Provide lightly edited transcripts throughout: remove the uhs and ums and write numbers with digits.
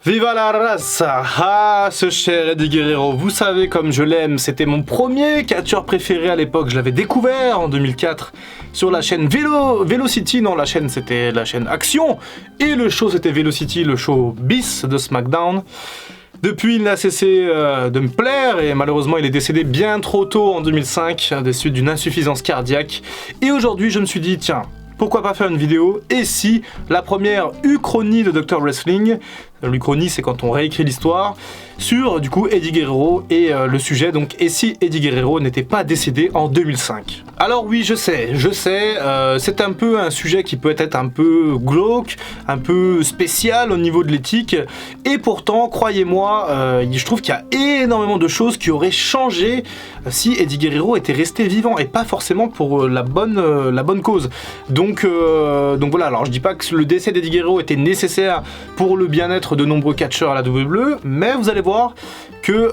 Viva la raza! Ah, ce cher Eddie Guerrero, vous savez comme je l'aime, c'était mon premier catcheur préféré à l'époque, je l'avais découvert en 2004 sur la chaîne Velocity, non la chaîne c'était la chaîne Action, et le show c'était Velocity, le show bis de SmackDown. Depuis, il n'a cessé de me plaire et malheureusement, il est décédé bien trop tôt en 2005, des suites d'une insuffisance cardiaque. Et aujourd'hui, je me suis dit, tiens, pourquoi pas faire une vidéo? Et si la première uchronie de Dr Wrestling, l'uchronie c'est quand on réécrit l'histoire, sur du coup Eddie Guerrero et le sujet donc et si Eddie Guerrero n'était pas décédé en 2005. Alors oui je sais, c'est un peu un sujet qui peut être un peu glauque, un peu spécial au niveau de l'éthique et pourtant croyez-moi je trouve qu'il y a énormément de choses qui auraient changé si Eddie Guerrero était resté vivant et pas forcément pour la bonne cause. Donc voilà, alors je dis pas que le décès d'Eddie Guerrero était nécessaire pour le bien-être de nombreux catcheurs à la WWE, mais vous allez voir que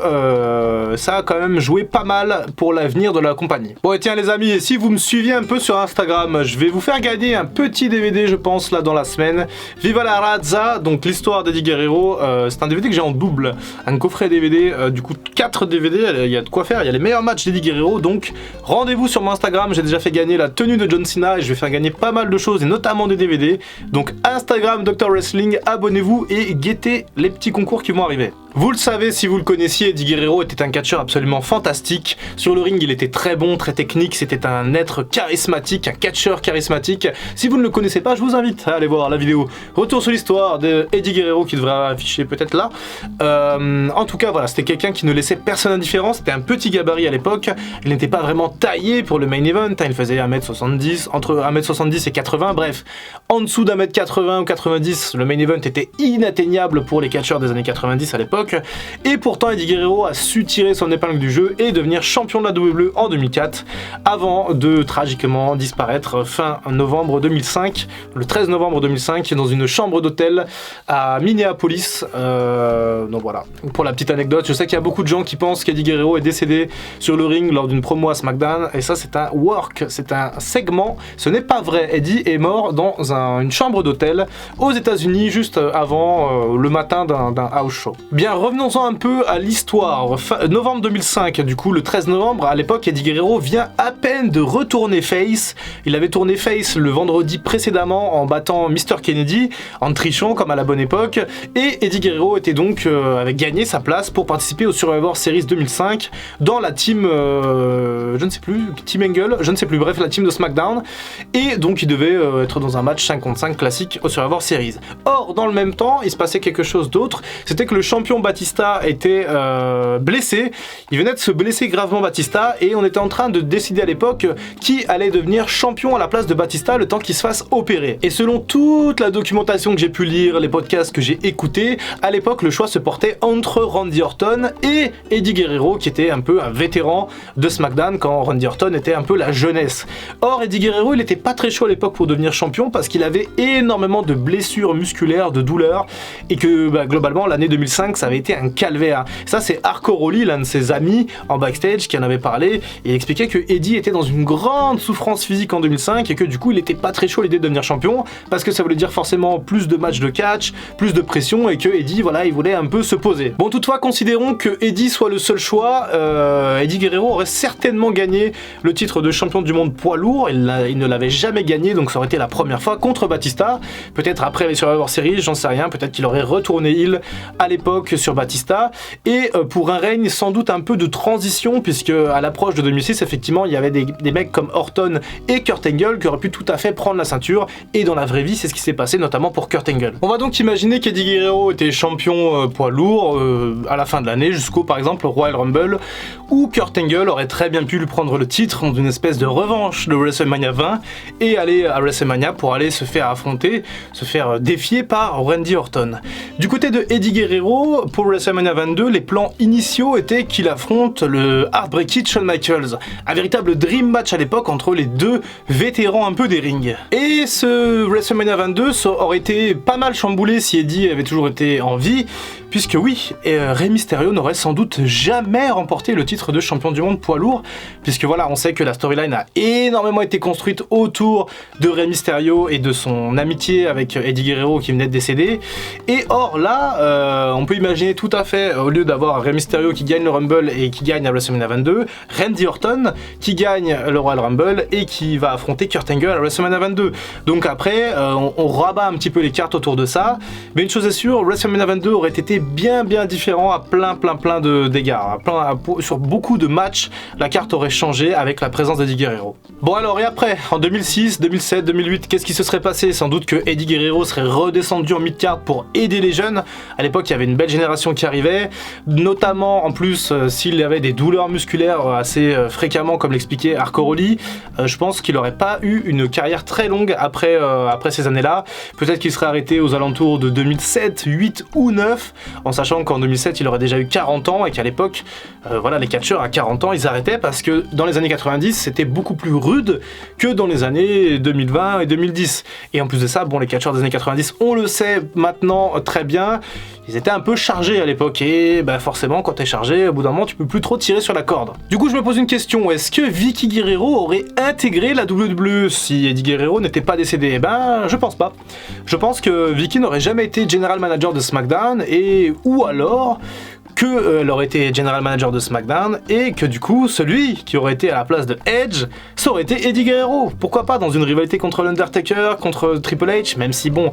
ça a quand même joué pas mal pour l'avenir de la compagnie. Bon et tiens les amis, et si vous me suiviez un peu sur Instagram, je vais vous faire gagner un petit DVD je pense là dans la semaine. Viva la Raza, donc l'histoire d'Eddie Guerrero, c'est un DVD que j'ai en double, un coffret DVD, du coup 4 DVD, il y a de quoi faire, il y a les meilleurs matchs d'Eddie Guerrero, donc rendez-vous sur mon Instagram, j'ai déjà fait gagner la tenue de John Cena et je vais faire gagner pas mal de choses et notamment des DVD, donc Instagram Dr Wrestling, abonnez-vous et guettez les petits concours qui vont arriver. Vous le savez si vous le connaissiez, Eddie Guerrero était un catcheur absolument fantastique. Sur le ring, il était très bon, très technique, c'était un être charismatique, un catcheur charismatique. Si vous ne le connaissez pas, je vous invite à aller voir la vidéo Retour sur l'histoire de Eddie Guerrero qui devrait afficher peut-être là. En tout cas, voilà, c'était quelqu'un qui ne laissait personne indifférent, c'était un petit gabarit à l'époque. Il n'était pas vraiment taillé pour le main event, il faisait 1m70, entre 1m70 et 80, bref. En dessous d'1m80 ou 90, le main event était inatteignable pour les catcheurs des années 90 à l'époque. Et pourtant Eddie Guerrero a su tirer son épingle du jeu et devenir champion de la WWE en 2004 avant de tragiquement disparaître fin novembre 2005, le 13 novembre 2005 dans une chambre d'hôtel à Minneapolis. Donc voilà, pour la petite anecdote, je sais qu'il y a beaucoup de gens qui pensent qu'Eddie Guerrero est décédé sur le ring lors d'une promo à SmackDown et ça c'est un work, c'est un segment, ce n'est pas vrai. Eddie est mort dans une chambre d'hôtel aux États-Unis juste avant le matin d'un house show. Bien, revenons-en un peu à l'histoire. Novembre 2005, du coup, le 13 novembre, à l'époque, Eddie Guerrero vient à peine de retourner face. Il avait tourné face le vendredi précédemment en battant Mr. Kennedy, en trichant comme à la bonne époque. Et Eddie Guerrero était donc, avait gagné sa place pour participer au Survivor Series 2005 dans la team, je ne sais plus, Team Angle, je ne sais plus, bref, la team de SmackDown. Et donc, il devait être dans un match 5 contre 5 classique au Survivor Series. Or, dans le même temps, il se passait quelque chose d'autre. C'était que le champion Batista était blessé, il venait de se blesser gravement Batista et on était en train de décider à l'époque qui allait devenir champion à la place de Batista le temps qu'il se fasse opérer. Et selon toute la documentation que j'ai pu lire, les podcasts que j'ai écoutés, à l'époque le choix se portait entre Randy Orton et Eddie Guerrero qui était un peu un vétéran de SmackDown quand Randy Orton était un peu la jeunesse. Or Eddie Guerrero il était pas très chaud à l'époque pour devenir champion parce qu'il avait énormément de blessures musculaires, de douleurs et que globalement l'année 2005 ça avait été un calvaire. Ça c'est Hardcore Holly, l'un de ses amis en backstage qui en avait parlé et il expliquait que Eddie était dans une grande souffrance physique en 2005 et que du coup il était pas très chaud à l'idée de devenir champion parce que ça voulait dire forcément plus de matchs de catch, plus de pression et que Eddie voilà il voulait un peu se poser. Bon toutefois considérons que Eddie soit le seul choix, Eddie Guerrero aurait certainement gagné le titre de champion du monde poids lourd, il ne l'avait jamais gagné donc ça aurait été la première fois contre Batista, peut-être après les Survivor Series, j'en sais rien, peut-être qu'il aurait retourné heel à l'époque sur Batista et pour un règne sans doute un peu de transition puisque à l'approche de 2006 effectivement il y avait des mecs comme Orton et Kurt Angle qui auraient pu tout à fait prendre la ceinture et dans la vraie vie c'est ce qui s'est passé notamment pour Kurt Angle. On va donc imaginer qu'Eddie Guerrero était champion poids lourd à la fin de l'année jusqu'au par exemple Royal Rumble où Kurt Angle aurait très bien pu lui prendre le titre dans une espèce de revanche de WrestleMania 20 et aller à WrestleMania pour aller se faire affronter, se faire défier par Randy Orton. Du côté de Eddie Guerrero, pour WrestleMania 22, les plans initiaux étaient qu'il affronte le Heartbreak Kid Shawn Michaels, un véritable dream match à l'époque entre les deux vétérans un peu des rings. Et ce WrestleMania 22 aurait été pas mal chamboulé si Eddie avait toujours été en vie, puisque oui, Rey Mysterio n'aurait sans doute jamais remporté le titre de champion du monde poids lourd, puisque voilà, on sait que la storyline a énormément été construite autour de Rey Mysterio et de son amitié avec Eddie Guerrero qui venait de décéder, et or là, on peut imaginer tout à fait, au lieu d'avoir Rey Mysterio qui gagne le Rumble et qui gagne à WrestleMania 22, Randy Orton qui gagne le Royal Rumble et qui va affronter Kurt Angle à WrestleMania 22. Donc après, on rabat un petit peu les cartes autour de ça, mais une chose est sûre, WrestleMania 22 aurait été bien différent à plein d'égards. Sur beaucoup de matchs, la carte aurait changé avec la présence d'Eddie Guerrero. Bon alors, et après, en 2006, 2007, 2008, qu'est-ce qui se serait passé? Sans doute que Eddie Guerrero serait redescendu en mid-card pour aider les jeunes. À l'époque, il y avait une belle génération qui arrivait, notamment en plus s'il y avait des douleurs musculaires assez fréquemment, comme l'expliquait Arcoroli, je pense qu'il n'aurait pas eu une carrière très longue après ces années-là. Peut-être qu'il serait arrêté aux alentours de 2007, 8 ou 9, en sachant qu'en 2007 il aurait déjà eu 40 ans et qu'à l'époque, voilà, les catcheurs à 40 ans ils arrêtaient parce que dans les années 90 c'était beaucoup plus rude que dans les années 2020 et 2010. Et en plus de ça, bon, les catcheurs des années 90, on le sait maintenant très bien, ils étaient un peu chargés à l'époque et bah forcément quand t'es chargé, au bout d'un moment tu peux plus trop tirer sur la corde. Du coup je me pose une question, est-ce que Vickie Guerrero aurait intégré la WWE si Eddie Guerrero n'était pas décédé? Eh ben je pense pas. Je pense que Vickie n'aurait jamais été General Manager de SmackDown, et ou alors qu'elle aurait été General Manager de SmackDown et que du coup celui qui aurait été à la place de Edge, ça aurait été Eddie Guerrero. Pourquoi pas dans une rivalité contre l'Undertaker, contre Triple H, même si bon,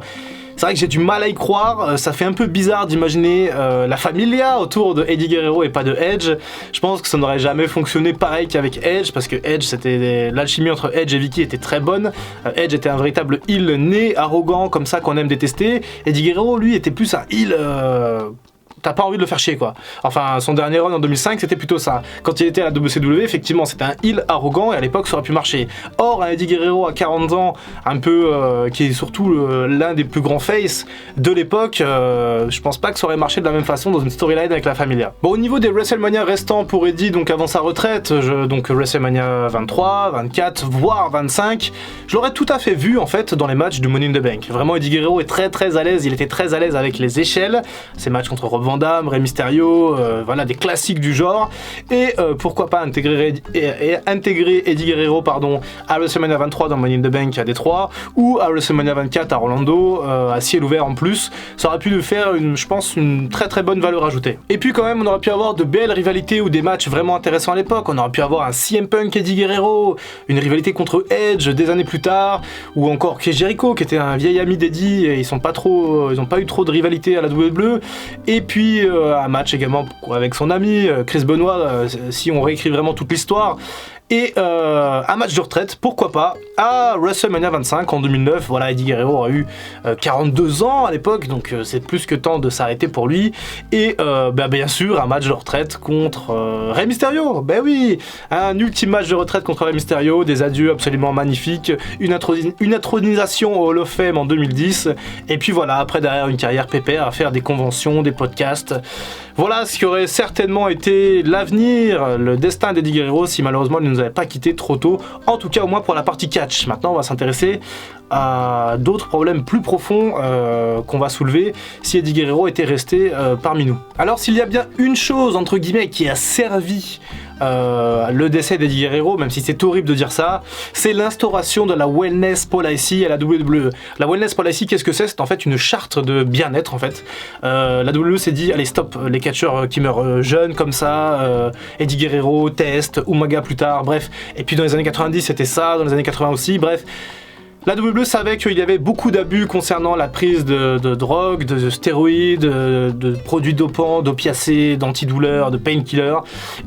c'est vrai que j'ai du mal à y croire, ça fait un peu bizarre d'imaginer la familia autour de Eddie Guerrero et pas de Edge. Je pense que ça n'aurait jamais fonctionné pareil qu'avec Edge, parce que Edge, c'était l'alchimie entre Edge et Vickie était très bonne. Edge était un véritable heel né, arrogant, comme ça qu'on aime détester. Eddie Guerrero, lui, était plus un heel... T'as pas envie de le faire chier, quoi. Enfin, son dernier run en 2005, c'était plutôt ça. Quand il était à la WCW, effectivement, c'était un heel arrogant et à l'époque, ça aurait pu marcher. Or, un Eddie Guerrero à 40 ans, un peu, qui est surtout l'un des plus grands faces de l'époque, je pense pas que ça aurait marché de la même façon dans une storyline avec la Familia. Bon, au niveau des WrestleMania restants pour Eddie, donc avant sa retraite, donc WrestleMania 23, 24, voire 25, je l'aurais tout à fait vu, en fait, dans les matchs du Money in the Bank. Vraiment, Eddie Guerrero est très à l'aise, il était très à l'aise avec les échelles, ces matchs contre Rob Van Dam, Rey Mysterio, voilà, des classiques du genre, et pourquoi pas intégrer Eddie Guerrero à WrestleMania 23 dans Money in the Bank à Détroit, ou à WrestleMania 24 à Orlando, à ciel ouvert en plus. Ça aurait pu nous faire, je pense, une très bonne valeur ajoutée. Et puis quand même, on aurait pu avoir de belles rivalités ou des matchs vraiment intéressants à l'époque. On aurait pu avoir un CM Punk Eddie Guerrero, une rivalité contre Edge des années plus tard, ou encore Chris Jericho qui était un vieil ami d'Eddie, et ils ont pas eu trop de rivalité à la WWE. Et puis un match également avec son ami Chris Benoit, si on réécrit vraiment toute l'histoire. Et un match de retraite, pourquoi pas, à WrestleMania 25 en 2009. Voilà, Eddie Guerrero a eu 42 ans à l'époque, donc c'est plus que temps de s'arrêter pour lui. Et bien sûr, un match de retraite contre Rey Mysterio. Ben oui, un ultime match de retraite contre Rey Mysterio, des adieux absolument magnifiques, une intronisation au Hall of Fame en 2010. Et puis voilà, après derrière une carrière pépère à faire des conventions, des podcasts. Voilà ce qui aurait certainement été l'avenir, le destin d'Eddie Guerrero si malheureusement il ne nous avait pas quitté trop tôt, en tout cas au moins pour la partie catch. Maintenant on va s'intéresser à d'autres problèmes plus profonds qu'on va soulever si Eddie Guerrero était resté parmi nous. Alors s'il y a bien une chose entre guillemets qui a servi le décès d'Eddie Guerrero, même si c'est horrible de dire ça, c'est l'instauration de la Wellness Policy à la WWE. La Wellness Policy, qu'est-ce que c'est? C'est en fait une charte de bien-être en fait. La WWE s'est dit, allez stop, les catcheurs qui meurent jeunes comme ça, Eddie Guerrero, Test, Umaga plus tard, bref. Et puis dans les années 90 c'était ça, dans les années 80 aussi, bref. La WWE savait qu'il y avait beaucoup d'abus concernant la prise de drogue, de stéroïdes, de produits dopants, d'opiacés, d'antidouleurs, de painkillers,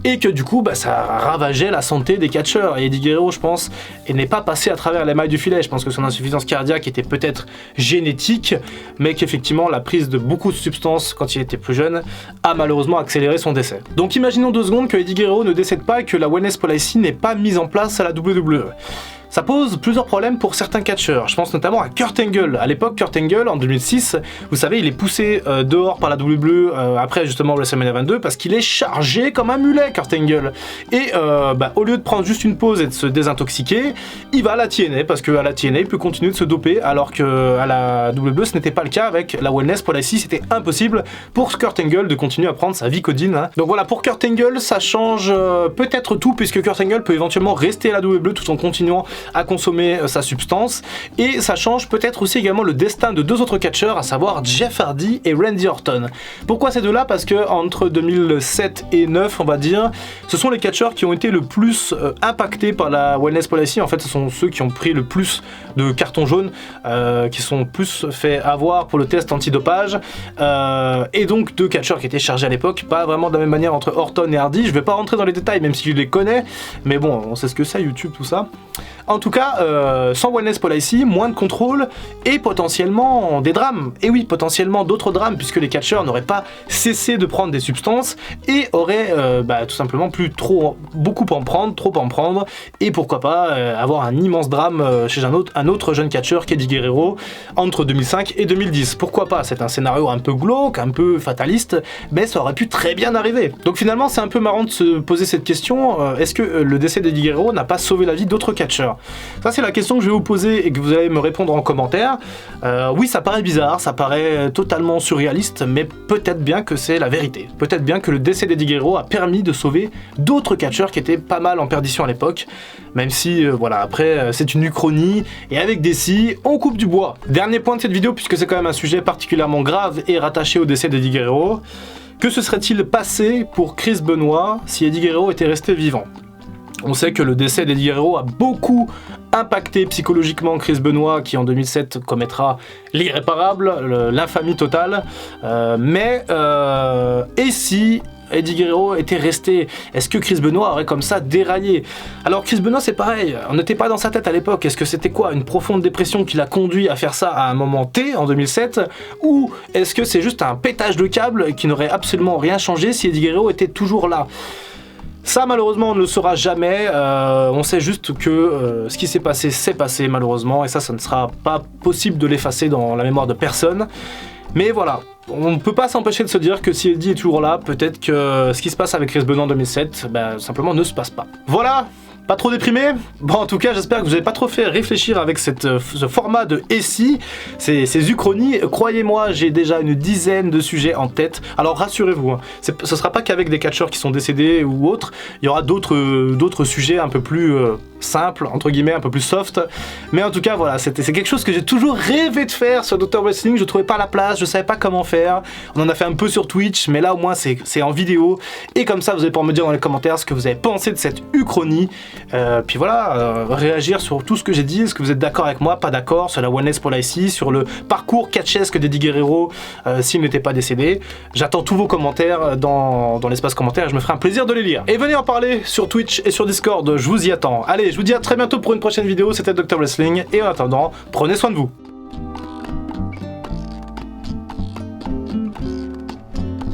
et que du coup ça ravageait la santé des catcheurs. Et Eddie Guerrero, je pense, n'est pas passé à travers les mailles du filet. Je pense que son insuffisance cardiaque était peut-être génétique, mais qu'effectivement la prise de beaucoup de substances quand il était plus jeune a malheureusement accéléré son décès. Donc imaginons 2 secondes que Eddie Guerrero ne décède pas et que la Wellness Policy n'est pas mise en place à la WWE. Ça pose plusieurs problèmes pour certains catcheurs. Je pense notamment à Kurt Angle. À l'époque, Kurt Angle, en 2006, vous savez, il est poussé dehors par la WWE après justement WrestleMania 22 parce qu'il est chargé comme un mulet, Kurt Angle. Et au lieu de prendre juste une pause et de se désintoxiquer, il va à la TNA parce qu'à la TNA, il peut continuer de se doper alors qu'à la WWE, ce n'était pas le cas avec la Wellness Policy. C'était impossible pour Kurt Angle de continuer à prendre sa Vicodin. Hein. Donc voilà, pour Kurt Angle, ça change peut-être tout puisque Kurt Angle peut éventuellement rester à la WWE tout en continuant à consommer sa substance, et ça change peut-être aussi également le destin de deux autres catcheurs, à savoir Jeff Hardy et Randy Orton. Pourquoi ces deux-là? Parce que entre 2007 et 2009, on va dire, ce sont les catcheurs qui ont été le plus impactés par la Wellness Policy. En fait, ce sont ceux qui ont pris le plus de cartons jaunes, qui sont plus fait avoir pour le test antidopage, et donc deux catcheurs qui étaient chargés à l'époque, pas vraiment de la même manière entre Orton et Hardy. Je vais pas rentrer dans les détails, même si je les connais, mais bon, on sait ce que c'est, YouTube, tout ça. En tout cas, sans Wellness Policy, moins de contrôle et potentiellement des drames. Et oui, potentiellement d'autres drames, puisque les catcheurs n'auraient pas cessé de prendre des substances et auraient tout simplement plus beaucoup en prendre, et pourquoi pas avoir un immense drame chez un autre jeune catcheur qu'Eddie Guerrero entre 2005 et 2010. Pourquoi pas? C'est un scénario un peu glauque, un peu fataliste, mais ça aurait pu très bien arriver. Donc finalement, c'est un peu marrant de se poser cette question, est-ce que le décès d'Eddie Guerrero n'a pas sauvé la vie d'autres catcheurs? Ça, c'est la question que je vais vous poser et que vous allez me répondre en commentaire. Oui, ça paraît bizarre, ça paraît totalement surréaliste, mais peut-être bien que c'est la vérité. Peut-être bien que le décès d'Eddie Guerrero a permis de sauver d'autres catcheurs qui étaient pas mal en perdition à l'époque, même si, après, c'est une uchronie, et avec des si, on coupe du bois. Dernier point de cette vidéo, puisque c'est quand même un sujet particulièrement grave et rattaché au décès d'Eddie Guerrero. Que se serait-il passé pour Chris Benoit si Eddie Guerrero était resté vivant? On sait que le décès d'Eddie Guerrero a beaucoup impacté psychologiquement Chris Benoit, qui en 2007 commettra l'irréparable, l'infamie totale. Et si Eddie Guerrero était resté, est-ce que Chris Benoit aurait comme ça déraillé? Alors Chris Benoit, c'est pareil, on n'était pas dans sa tête à l'époque. Est-ce que c'était quoi, une profonde dépression qui l'a conduit à faire ça à un moment T en 2007, ou est-ce que c'est juste un pétage de câble qui n'aurait absolument rien changé si Eddie Guerrero était toujours là? Ça, malheureusement, on ne le saura jamais. On sait juste que ce qui s'est passé, c'est passé, malheureusement. Et ça ne sera pas possible de l'effacer dans la mémoire de personne. Mais voilà, on ne peut pas s'empêcher de se dire que si Eddie est toujours là, peut-être que ce qui se passe avec Chris Benoit en 2007, simplement ne se passe pas. Voilà. Pas trop déprimé? Bon, en tout cas, j'espère que vous n'avez pas trop fait réfléchir avec ce format de « Et si ?» ces uchronies. Croyez-moi, j'ai déjà une dizaine de sujets en tête. Alors rassurez-vous, hein, ce sera pas qu'avec des catcheurs qui sont décédés ou autres. Il y aura d'autres sujets un peu plus simples, entre guillemets, un peu plus soft. Mais en tout cas, voilà, c'est quelque chose que j'ai toujours rêvé de faire sur Dr Wrestling. Je trouvais pas la place, je savais pas comment faire. On en a fait un peu sur Twitch, mais là au moins c'est en vidéo. Et comme ça, vous allez pouvoir me dire dans les commentaires ce que vous avez pensé de cette uchronie. Puis voilà, réagir sur tout ce que j'ai dit. Est-ce que vous êtes d'accord avec moi, pas d'accord, sur la Wellness Policy, sur le parcours catchesque d'Eddie Guerrero s'il n'était pas décédé. J'attends tous vos commentaires dans l'espace commentaire et je me ferai un plaisir de les lire. Et venez en parler sur Twitch et sur Discord, je vous y attends. Allez, je vous dis à très bientôt pour une prochaine vidéo, c'était Dr Wrestling, et en attendant, prenez soin de vous.